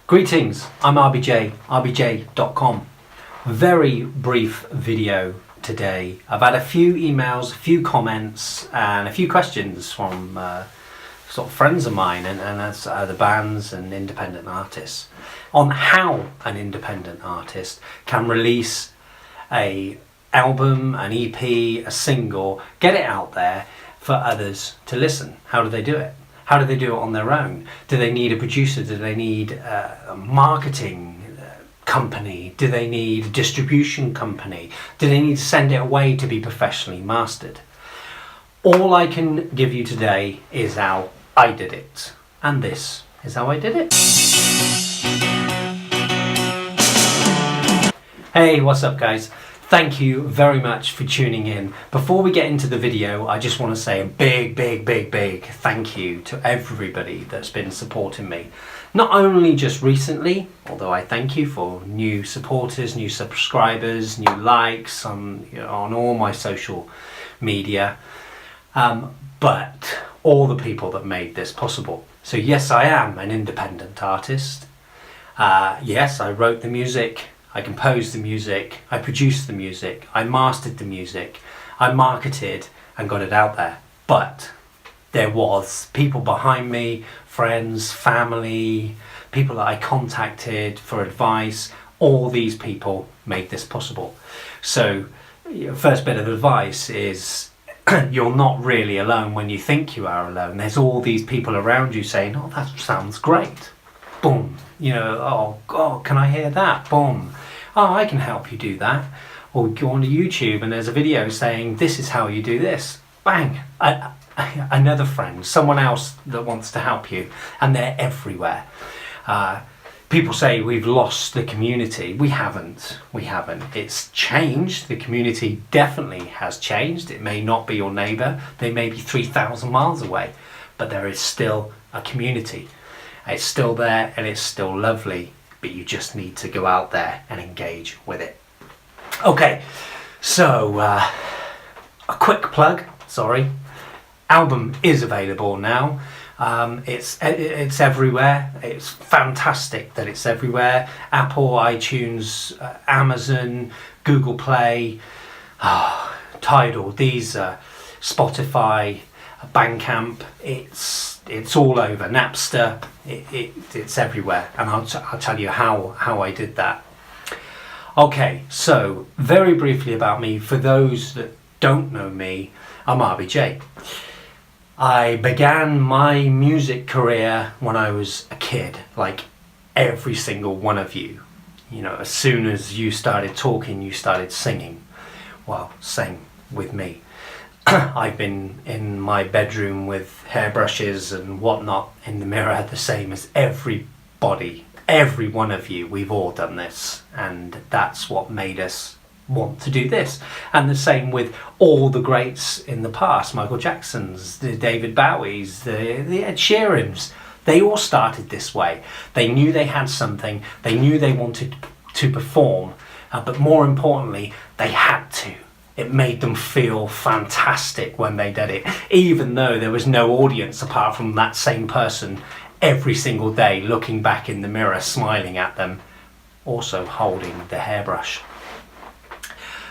Greetings, I'm RBJ, rbj.com. Very brief video today. I've had a few emails, a few comments and a few questions from sort of friends of mine and that's other bands and independent artists on how an independent artist can release a album, an EP, a single, get it out there for others to listen. How do they do it? How do they do it on their own? Do they need a producer? Do they need a marketing company? Do they need a distribution company? Do they need to send it away to be professionally mastered? All I can give you today is how I did it. And this is how I did it. Hey, what's up guys? Thank you very much for tuning in. Before we get into the video, I just want to say a big thank you to everybody that's been supporting me. Not only just recently, although I thank you for new supporters, new subscribers, new likes on all my social media, but all the people that made this possible. So yes, I am an independent artist. Yes, I wrote the music. I composed the music, I produced the music, I mastered the music, I marketed and got it out there. But there was people behind me, friends, family, people that I contacted for advice. All these people made this possible. So first bit of advice is you're not really alone when you think you are alone. There's all these people around you saying, oh, that sounds great. Boom. Oh God, can I hear that? Boom. Oh, I can help you do that. Or go on to YouTube and there's a video saying, this is how you do this. Bang. Another friend, someone else that wants to help you. And they're everywhere. People say we've lost the community. We haven't. It's changed. The community definitely has changed. It may not be your neighbour. They may be 3,000 miles away. But there is still a community. It's still there and it's still lovely, but you just need to go out there and engage with it. Okay, so a quick plug, album is available now. It's everywhere. It's fantastic that it's everywhere. Apple, iTunes, Amazon, Google Play, Tidal, Spotify, Bandcamp, it's all over. Napster, it's everywhere, and I'll tell you how I did that. Okay, so very briefly about me, for those that don't know me, I'm RBJ. I began my music career when I was a kid, like every single one of you. As soon as you started talking, you started singing. Well, same with me. I've been in my bedroom with hairbrushes and whatnot in the mirror, the same as everybody, every one of you. We've all done this, and that's what made us want to do this. And the same with all the greats in the past, Michael Jackson's, the David Bowie's, the Ed Sheeran's. They all started this way. They knew they had something, they knew they wanted to perform, but more importantly, they had to. It made them feel fantastic when they did it, even though there was no audience apart from that same person every single day looking back in the mirror, smiling at them, also holding the hairbrush.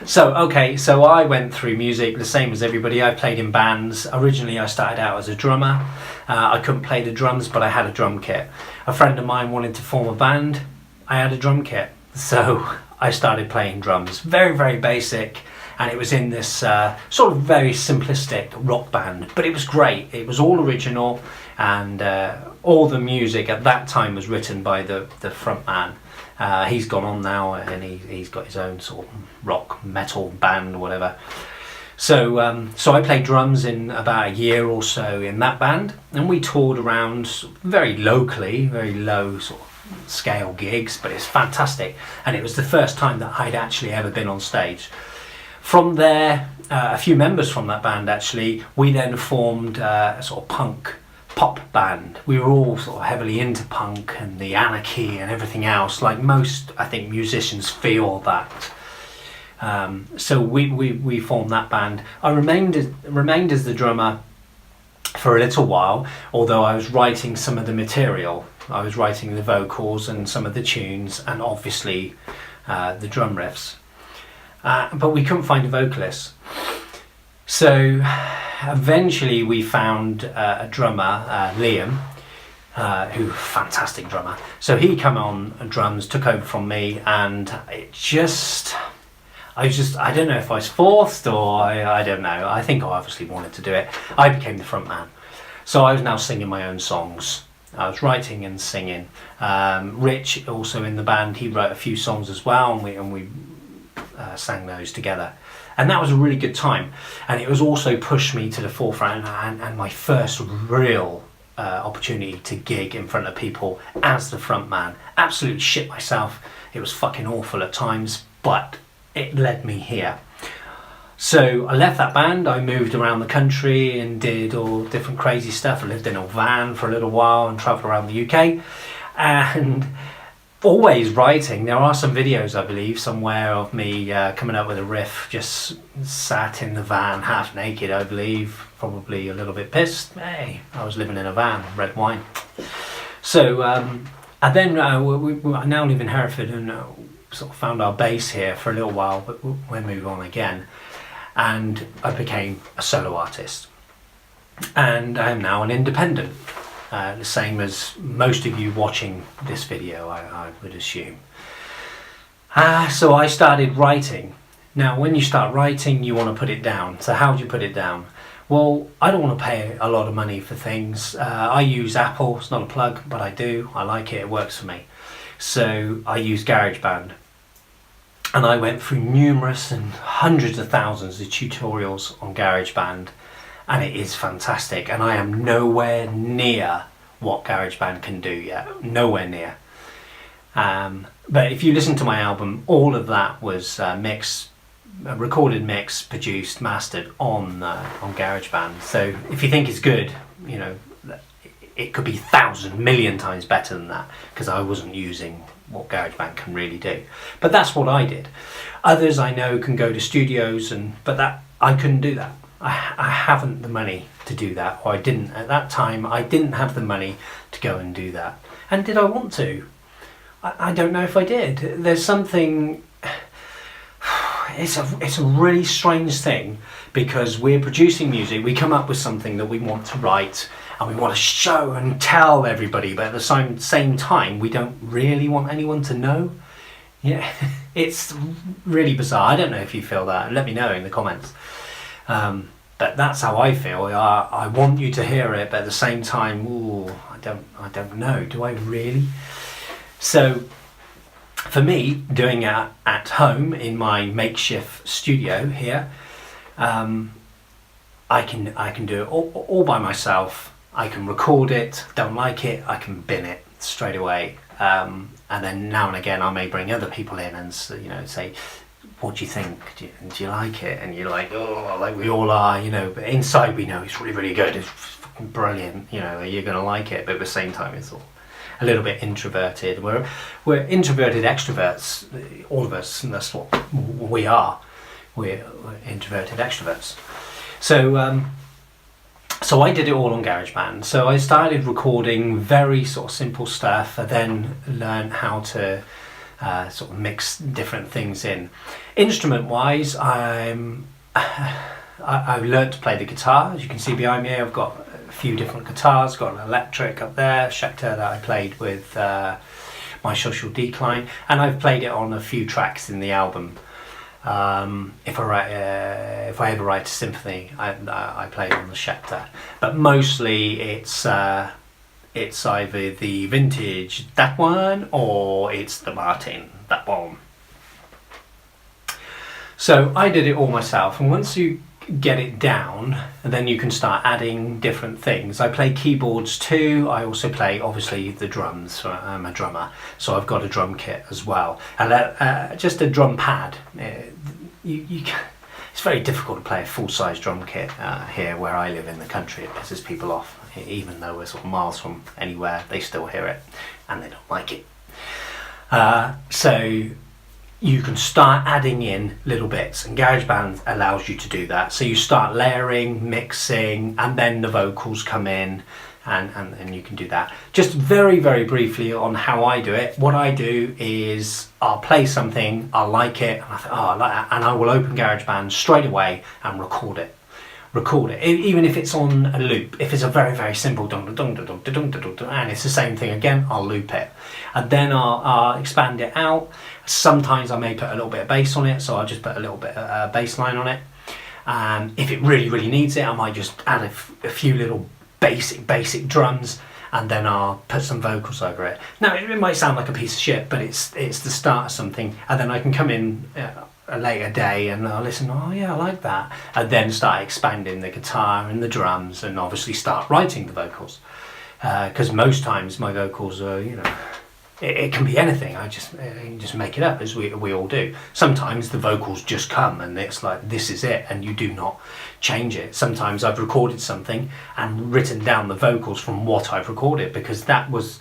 So I went through music the same as everybody. I played in bands. Originally I started out as a drummer. I couldn't play the drums, but I had a drum kit. A friend of mine wanted to form a band. I had a drum kit. So I started playing drums. Very basic. And it was in this sort of very simplistic rock band, but it was great. It was all original, and all the music at that time was written by the front man. He's gone on now, and he's got his own sort of rock metal band or whatever. So I played drums in about a year or so in that band, and we toured around very locally, very low sort of scale gigs, but it's fantastic. And it was the first time that I'd actually ever been on stage. From there, a few members from that band actually, we then formed a sort of punk pop band. We were all sort of heavily into punk and the anarchy and everything else, like most, I think, musicians feel that. So we formed that band. I remained as the drummer for a little while, although I was writing some of the material I was writing the vocals and some of the tunes, and obviously the drum riffs. But we couldn't find a vocalist. So eventually we found a drummer, Liam, who fantastic drummer. So he came on drums, took over from me, and I don't know if I was forced or I don't know. I think I obviously wanted to do it. I became the front man. So I was now singing my own songs. I was writing and singing. Rich, also in the band, he wrote a few songs as well, and we sang those together. And that was a really good time. And it was also pushed me to the forefront, and my first real opportunity to gig in front of people as the front man. Absolutely shit myself. It was fucking awful at times, but it led me here. So I left that band, I moved around the country and did all different crazy stuff. I lived in a van for a little while and travelled around the UK, and always writing. There are some videos, I believe, somewhere of me coming up with a riff, just sat in the van, half naked, I believe, probably a little bit pissed. Hey, I was living in a van, red wine. So, and then I now live in Hereford, and sort of found our base here for a little while, but we'll move on again. And I became a solo artist. And I am now an independent. The same as most of you watching this video, I would assume. So I started writing. Now, when you start writing, you want to put it down. So how do you put it down? Well, I don't want to pay a lot of money for things. I use Apple. It's not a plug, but I do. I like it. It works for me. So I use Garageband. And I went through numerous and hundreds of thousands of tutorials on Garageband. And it is fantastic, and I am nowhere near what Garageband can do yet. Nowhere near. But if you listen to my album, all of that was recorded, mixed, produced, mastered on Garageband. So if you think it's good, you know, it could be 1,000 million times better than that, because I wasn't using what Garageband can really do. But that's what I did. Others I know can go to studios, but I couldn't do that. I haven't the money to do that, or I didn't at that time. I didn't have the money to go and do that. And did I want to? I don't know if I did. There's something. It's a really strange thing, because we're producing music. We come up with something that we want to write, and we want to show and tell everybody, but at the same time, we don't really want anyone to know. Yeah, it's really bizarre. I don't know if you feel that. Let me know in the comments. But that's how I feel. I want you to hear it, but at the same time, I don't know. Do I really? So, for me, doing it at home in my makeshift studio here, I can do it all by myself. I can record it. Don't like it, I can bin it straight away. And then now and again, I may bring other people in and say, what do you think? Do you like it? And you're like, oh, like we all are, you know, but inside we know it's really, really good. It's fucking brilliant, you know, you're going to like it. But at the same time, it's all a little bit introverted. We're introverted extroverts, all of us, and that's what we are. We're introverted extroverts. So I did it all on GarageBand. So I started recording very sort of simple stuff. I then learned how to sort of mix different things in. Instrument-wise, I've learned to play the guitar. As you can see behind me, I've got a few different guitars. Got an electric up there, Schecter, that I played with My Social Decline, and I've played it on a few tracks in the album. If I ever write a symphony, I play it on the Schecter. But mostly it's either the vintage, that one, or it's the Martin, that one. So I did it all myself, and once you get it down, then you can start adding different things. I play keyboards too. I also play, obviously, the drums. So I'm a drummer, so I've got a drum kit as well, and just a drum pad. It's very difficult to play a full-size drum kit here where I live in the country. It pisses people off. Even though we're sort of miles from anywhere, they still hear it and they don't like it. So you can start adding in little bits, and GarageBand allows you to do that. So you start layering, mixing, and then the vocals come in, and you can do that. Just very, very briefly on how I do it. What I do is I'll play something, I like it, and I think, oh, I like that, and I will open GarageBand straight away and record it. Even if it's on a loop. If it's a very, very simple dun dun dun dun dun dun dun, and it's the same thing again, I'll loop it, and then I'll expand it out. Sometimes I may put a little bit of bass on it, so I'll just put a little bit of bass line on it. If it really, really needs it, I might just add a few little basic drums, and then I'll put some vocals over it. Now it might sound like a piece of shit, but it's the start of something, and then I can come in a later day and I'll listen, oh yeah, I like that, and then start expanding the guitar and the drums, and obviously start writing the vocals, because most times my vocals are, you know, it can be anything. I just make it up, as we all do. Sometimes the vocals just come and it's like, this is it, and you do not change it. Sometimes I've recorded something and written down the vocals from what I've recorded, because that was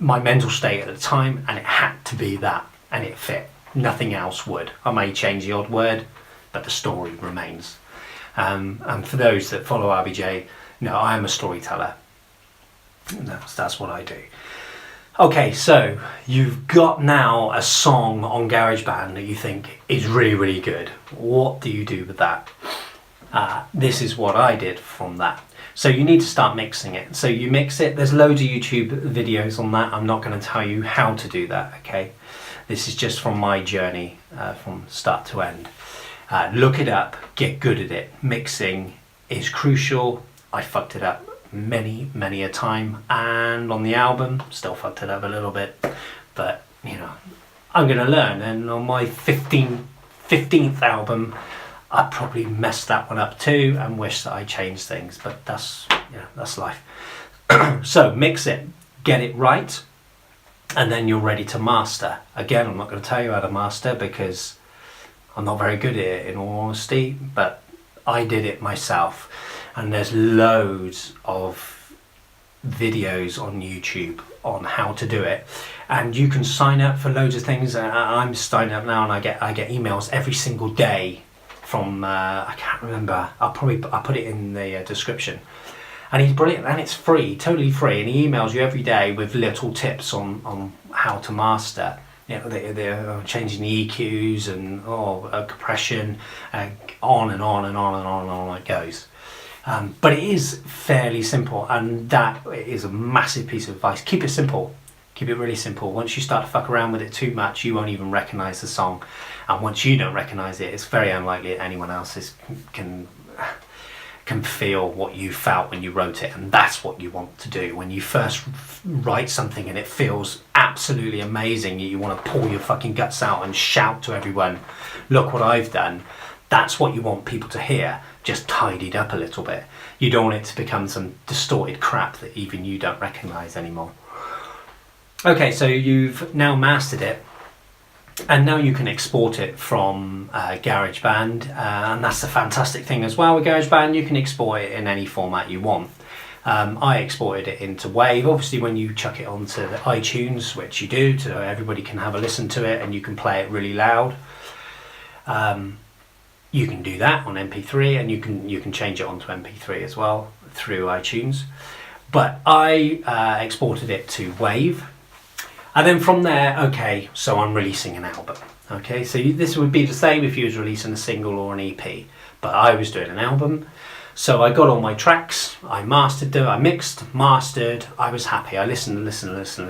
my mental state at the time, and it had to be that, and it fit. Nothing else would. I may change the odd word, but the story remains. And for those that follow RBJ, no, I am a storyteller. That's what I do. Okay, so you've got now a song on GarageBand that you think is really, really good. What do you do with that? This is what I did from that. So you need to start mixing it. So you mix it. There's loads of YouTube videos on that. I'm not going to tell you how to do that, okay? This is just from my journey from start to end. Look it up, get good at it. Mixing is crucial. I fucked it up many a time, and on the album still fucked it up a little bit, but you know, I'm gonna learn. And on my 15th album I probably messed that one up too and wish that I changed things, but that's, you know, that's life. So mix it, get it right, and then you're ready to master. Again, I'm not going to tell you how to master because I'm not very good at it, in all honesty, but I did it myself. And there's loads of videos on YouTube on how to do it, and you can sign up for loads of things. I'm signing up now, and I get emails every single day from I can't remember. I'll put it in the description. And he's brilliant, and it's free, totally free, and he emails you every day with little tips on how to master. You know, they're changing the EQs and compression, on and on and on and on and on it goes. But it is fairly simple, and that is a massive piece of advice. Keep it simple. Keep it really simple. Once you start to fuck around with it too much, you won't even recognise the song. And once you don't recognise it, it's very unlikely that anyone else can feel what you felt when you wrote it. And that's what you want to do. When you first write something and it feels absolutely amazing, you want to pull your fucking guts out and shout to everyone, look what I've done. That's what you want people to hear, just tidied up a little bit. You don't want it to become some distorted crap that even you don't recognise anymore. Okay, so you've now mastered it, and now you can export it from GarageBand, and that's the fantastic thing as well with GarageBand. You can export it in any format you want. I exported it into Wave. Obviously, when you chuck it onto the iTunes, which you do, so everybody can have a listen to it, and you can play it really loud. You can do that on MP3, and you can change it onto MP3 as well through iTunes. But I exported it to Wave, and then from there, okay, so I'm releasing an album. Okay, so this would be the same if you was releasing a single or an EP, but I was doing an album. So I got all my tracks, I mastered them, I mixed, mastered, I was happy. I listened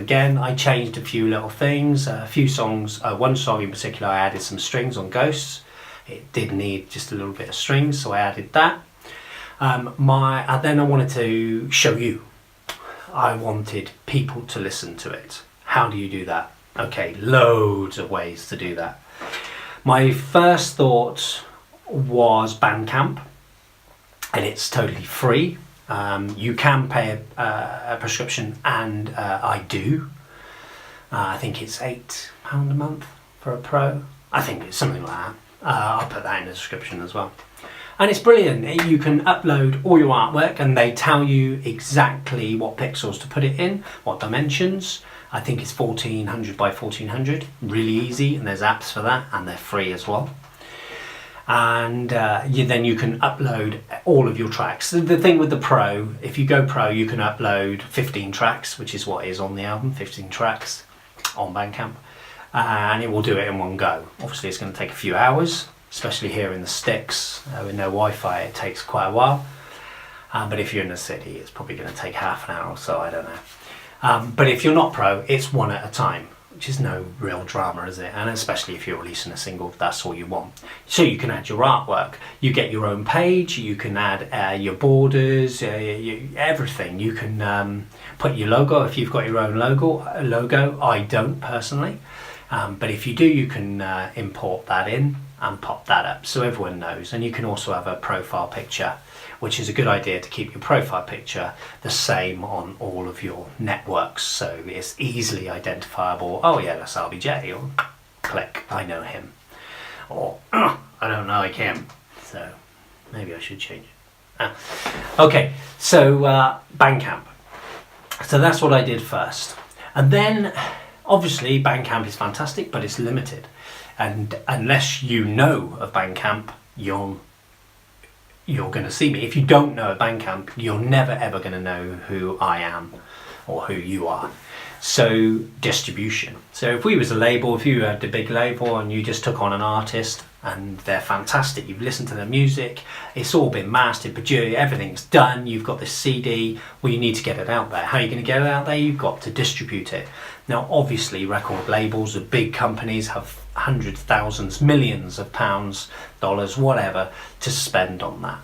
again. I changed a few little things, a few songs. One song in particular, I added some strings on Ghosts. It did need just a little bit of strings, so I added that. And then I wanted to show you. I wanted people to listen to it. How do you do that? Okay, loads of ways to do that. My first thought was Bandcamp, and it's totally free. You can pay a prescription, and I do. I think it's £8 a month for a pro. I think it's something like that. I'll put that in the description as well. And it's brilliant. You can upload all your artwork, and they tell you exactly what pixels to put it in, what dimensions. I think it's 1400 by 1400, really easy, and there's apps for that, and they're free as well. and then you can upload all of your tracks. The thing with the Pro, if you go Pro, you can upload 15 tracks, which is what is on the album, 15 tracks on Bandcamp, and it will do it in one go. Obviously it's going to take a few hours, especially here in the sticks with no Wi-Fi. It takes quite a while, but if you're in the city it's probably going to take half an hour or so, I don't know. But if you're not Pro, it's one at a time, which is no real drama, is it? And especially if you're releasing a single, that's all you want. So you can add your artwork, you get your own page, you can add your borders, everything. You can put your logo if you've got your own logo. I don't personally, but if you do, you can import that in and pop that up so everyone knows. And you can also have a profile picture, which is a good idea to keep your profile picture the same on all of your networks, so it's easily identifiable. Oh yeah, that's RBJ, or click, I know him, or I don't know like him, so maybe I should change it. Okay, so Bandcamp. So that's what I did first, and then obviously Bandcamp is fantastic, but it's limited, and unless you know of Bandcamp, you're going to see me. If you don't know a Bandcamp, you're never ever going to know who I am or who you are. So distribution. So if we was a label, if you had a big label and you just took on an artist and they're fantastic, you've listened to their music, it's all been mastered, produced, everything's done, you've got this CD, well, you need to get it out there. How are you going to get it out there? You've got to distribute it. Now obviously record labels, the big companies have hundreds, thousands, millions of pounds, dollars, whatever, to spend on that.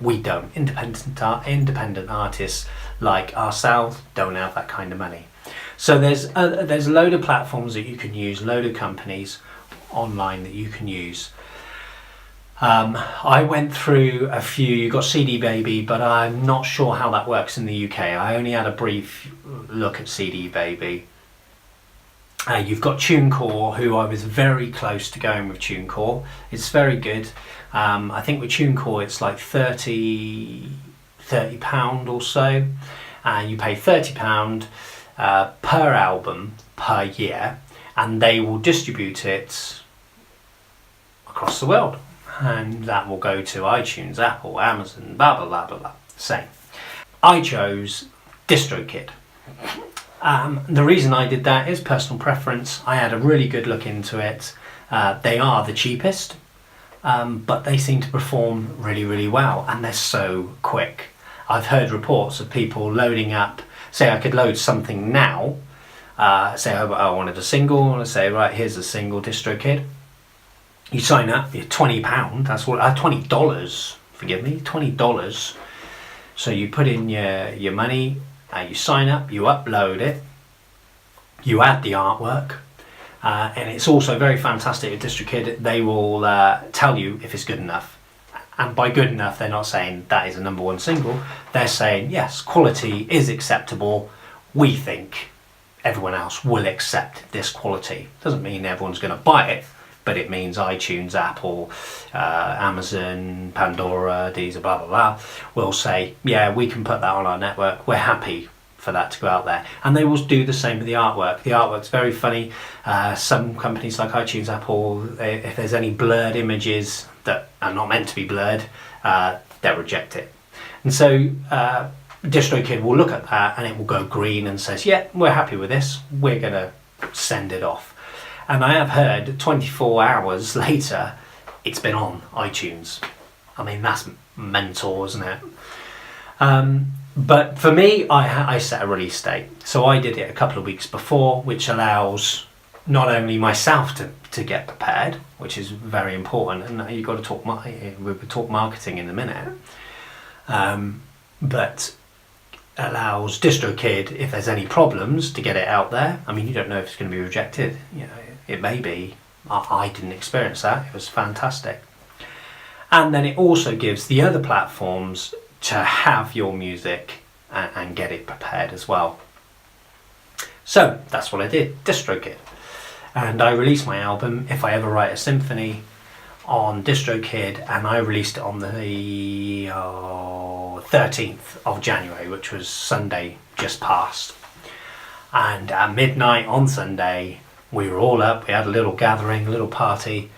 We don't. Independent artists like ourselves don't have that kind of money. So there's a load of platforms that you can use, load of companies online that you can use. I went through a few. You got CD Baby, but I'm not sure how that works in the UK. I only had a brief look at CD Baby. You've got TuneCore, who I was very close to going with TuneCore. It's very good. I think with TuneCore it's like £30 or so. You pay £30 per album per year, and they will distribute it across the world. And that will go to iTunes, Apple, Amazon, blah, blah, blah, blah, blah. Same. I chose DistroKid. The reason I did that is personal preference. I had a really good look into it. They are the cheapest, but they seem to perform really, really well, and they're so quick. I've heard reports of people loading up, say I could load something now, say I wanted a single, and I say, right, here's a single DistroKid. You sign up, you're £20, that's what, $20, forgive me, $20. So you put in your money, you sign up, you upload it, you add the artwork, and it's also very fantastic at DistroKid. They will tell you if it's good enough. And by good enough, they're not saying that is a #1 single. They're saying, yes, quality is acceptable. We think everyone else will accept this quality. Doesn't mean everyone's going to buy it, but it means iTunes, Apple, Amazon, Pandora, Deezer, blah, blah, blah, will say, yeah, we can put that on our network. We're happy for that to go out there. And they will do the same with the artwork. The artwork's very funny. Some companies like iTunes, Apple, if there's any blurred images that are not meant to be blurred, they'll reject it. And so DistroKid will look at that and it will go green and says, yeah, we're happy with this. We're going to send it off. And I have heard 24 hours later, it's been on iTunes. I mean, that's mental, isn't it? But for me, I set a release date. So I did it a couple of weeks before, which allows not only myself to get prepared, which is very important, and you've got to talk, we'll talk marketing in a minute, but allows DistroKid, if there's any problems, to get it out there. I mean, you don't know if it's going to be rejected. You know, it may be. I didn't experience that. It was fantastic. And then it also gives the other platforms to have your music and get it prepared as well. So that's what I did, DistroKid. And I released my album, If I Ever Write a Symphony, on DistroKid, and I released it on the 13th of January, which was Sunday just past. And at midnight on Sunday, we were all up, we had a little gathering, a little party,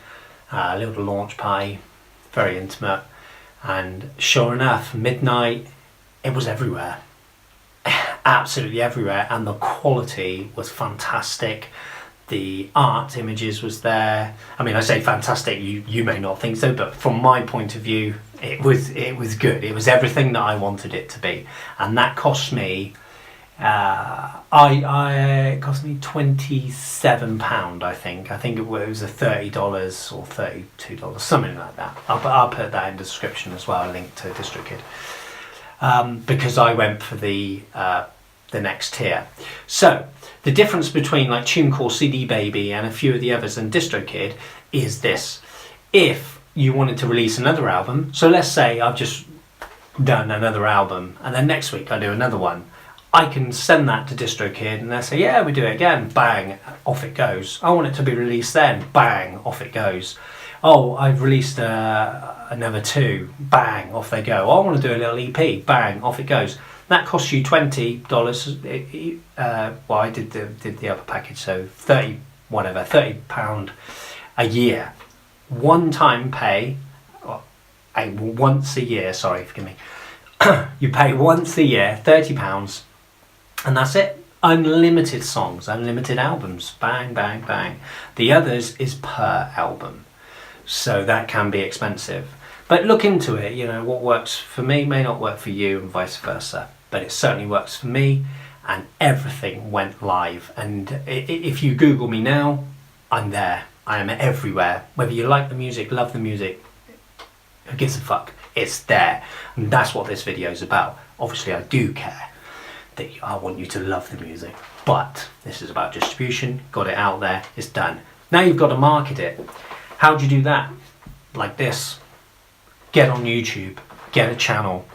a little launch party, very intimate. And sure enough, midnight, it was everywhere. Absolutely everywhere. And the quality was fantastic. The art images was there. I mean, I say fantastic, you may not think so, but from my point of view, it was good. It was everything that I wanted it to be. And that cost me, it cost me £27, I think. I think it was a $30 or $32, something like that. I'll put that in the description as well, a link to DistroKid. Because I went for the next tier. So the difference between like TuneCore, CD Baby and a few of the others and DistroKid is this. If you wanted to release another album, so let's say I've just done another album and then next week I do another one, I can send that to DistroKid and they say, yeah, we do it again, bang, off it goes. I want it to be released then, bang, off it goes. Oh, I've released another 2, bang, off they go. Oh, I want to do a little EP, bang, off it goes. That costs you $20. Well, I did the upper package, so £30 a year. One-time pay, once a year. Sorry, forgive me. You pay once a year, £30, and that's it. Unlimited songs, unlimited albums, bang, bang, bang. The others is per album, so that can be expensive. But look into it, you know, what works for me may not work for you and vice versa. But it certainly works for me, and everything went live. And if you Google me now, I'm there. I am everywhere. Whether you like the music, love the music, who gives a fuck? It's there. And that's what this video is about. Obviously, I do care that I want you to love the music. But this is about distribution. Got it out there. It's done. Now you've got to market it. How do you do that? Like this. Get on YouTube, get a channel,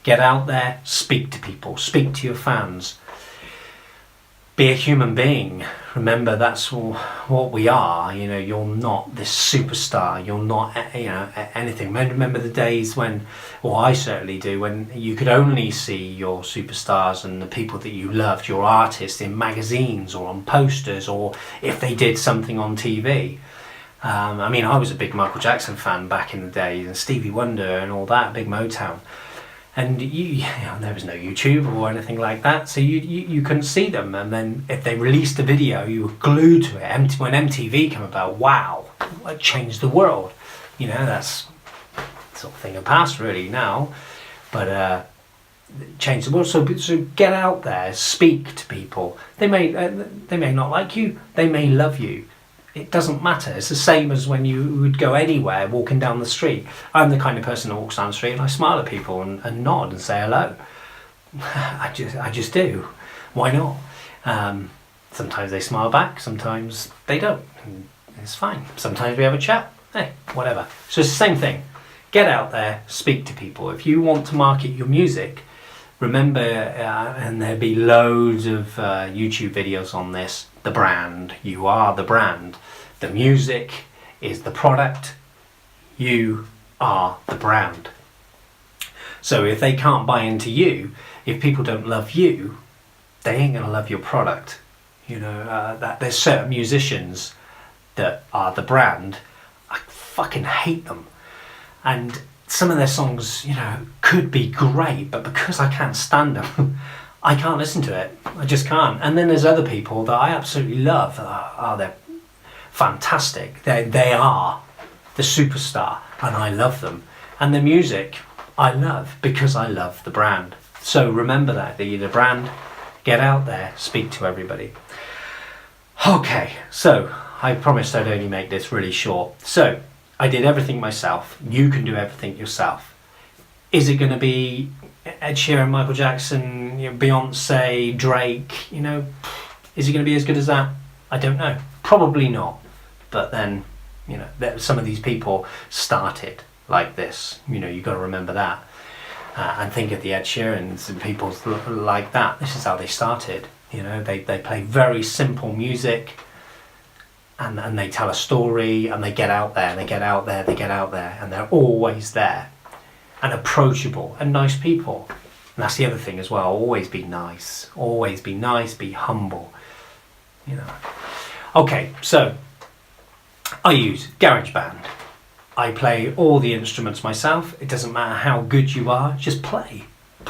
get out there, speak to people, speak to your fans. Be a human being. Remember, that's what we are. You know, you're not this superstar. You're not, you know, anything. Remember the days when, or I certainly do, when you could only see your superstars and the people that you loved, your artists, in magazines or on posters, or if they did something on TV. I mean, I was a big Michael Jackson fan back in the day, and Stevie Wonder and all that, big Motown. And you know, there was no YouTube or anything like that, so you couldn't see them. And then if they released a video, you were glued to it. When MTV came about, wow, it changed the world. You know, that's sort of thing of past really now, but changed the world. So get out there, speak to people. They may not like you, they may love you. It doesn't matter. It's the same as when you would go anywhere walking down the street. I'm the kind of person that walks down the street and I smile at people and nod and say hello. I just do. Why not? Sometimes they smile back, sometimes they don't. It's fine. Sometimes we have a chat. Hey, whatever. So it's the same thing. Get out there, speak to people. If you want to market your music, remember, and there'll be loads of YouTube videos on this, the brand. You are the brand. The music is the product. You are the brand. So if they can't buy into you, if people don't love you, they ain't going to love your product. You know, that there's certain musicians that are the brand. I fucking hate them. And some of their songs, you know, could be great, but because I can't stand them, I can't listen to it. I just can't. And then there's other people that I absolutely love. They're fantastic. They are the superstar, and I love them. And the music I love because I love the brand. So remember that you're the brand. Get out there, speak to everybody. Okay, so I promised I'd only make this really short. So I did everything myself. You can do everything yourself. Is it going to be Ed Sheeran, Michael Jackson, you know, Beyonce, Drake? You know, is it going to be as good as that? I don't know. Probably not. But then, you know, some of these people started like this. You know, you've got to remember that. And think of the Ed Sheerans and people like that. This is how they started. You know, they play very simple music. And they tell a story, and they get out there, and they get out there, they get out there, and they're always there, and approachable, and nice people. And that's the other thing as well, always be nice, be humble, you know. Okay, so I use Garageband. I play all the instruments myself. It doesn't matter how good you are, just play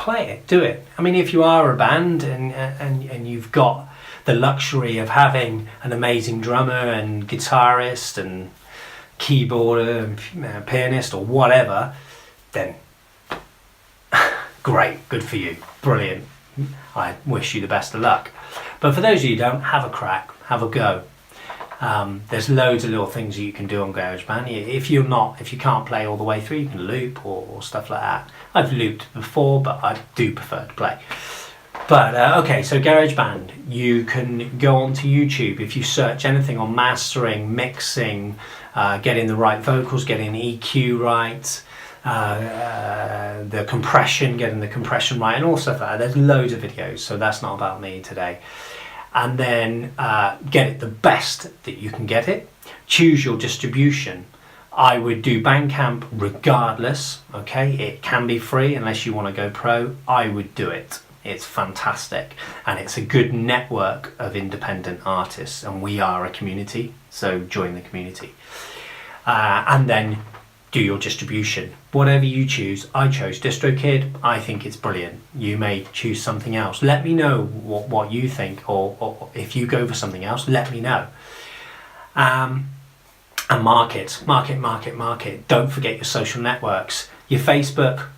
it, do it. I mean, if you are a band and you've got the luxury of having an amazing drummer and guitarist and keyboarder and pianist or whatever, then great, good for you, brilliant. I wish you the best of luck. But for those of you who don't, have a crack, have a go. There's loads of little things that you can do on GarageBand. If you can't play all the way through, you can loop or stuff like that. I've looped before, but I do prefer to play. But okay, so GarageBand, you can go onto YouTube. If you search anything on mastering, mixing, getting the right vocals, getting the EQ right, the compression, getting the compression right, and all stuff like that. There's loads of videos, so that's not about me today. And then get it the best that you can get it. Choose your distribution. I would do Bandcamp regardless, okay? It can be free unless you want to go pro. I would do it. It's fantastic. And it's a good network of independent artists. And we are a community, so join the community. And then do your distribution. Whatever you choose, I chose DistroKid. I think it's brilliant. You may choose something else. Let me know what you think, or if you go for something else, let me know. And market. Don't forget your social networks. Your Facebook,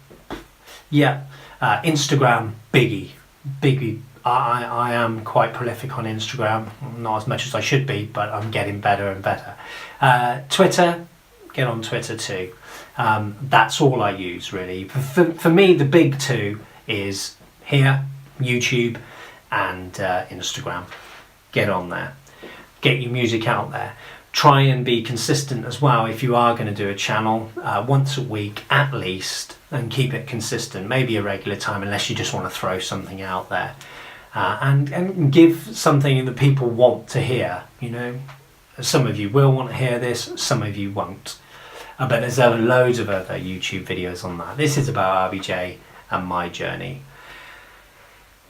yeah. Instagram, biggie. I am quite prolific on Instagram. Not as much as I should be, but I'm getting better and better. Twitter, get on Twitter too. That's all I use really. For me, the big two is here, YouTube and Instagram. Get on there. Get your music out there. Try and be consistent as well if you are going to do a channel once a week at least, and keep it consistent, maybe a regular time unless you just want to throw something out there. And give something that people want to hear, you know. Some of you will want to hear this, some of you won't. But there's loads of other YouTube videos on that. This is about RBJ and my journey.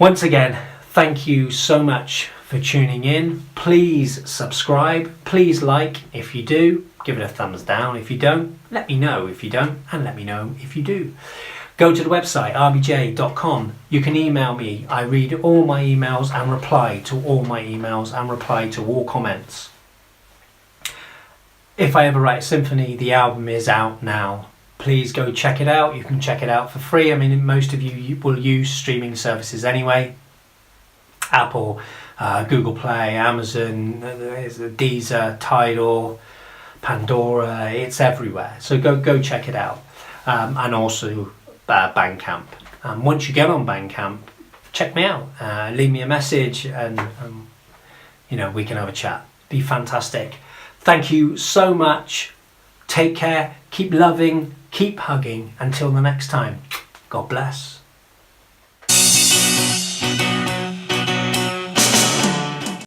Once again, thank you so much for tuning in. Please subscribe, please like if you do, give it a thumbs down if you don't, let me know if you don't, and let me know if you do. Go to the website rbj.com. You can email me. I read all my emails and reply to all my emails and reply to all comments. If I ever write a symphony, the album is out now. Please go check it out. You can check it out for free. I mean, most of you will use streaming services anyway. Apple, Google Play, Amazon, Deezer, Tidal, Pandora, it's everywhere. So go check it out. And also Bandcamp. Once you get on Bandcamp, check me out. Leave me a message and you know, we can have a chat. Be fantastic. Thank you so much. Take care. Keep loving. Keep hugging. Until the next time. God bless.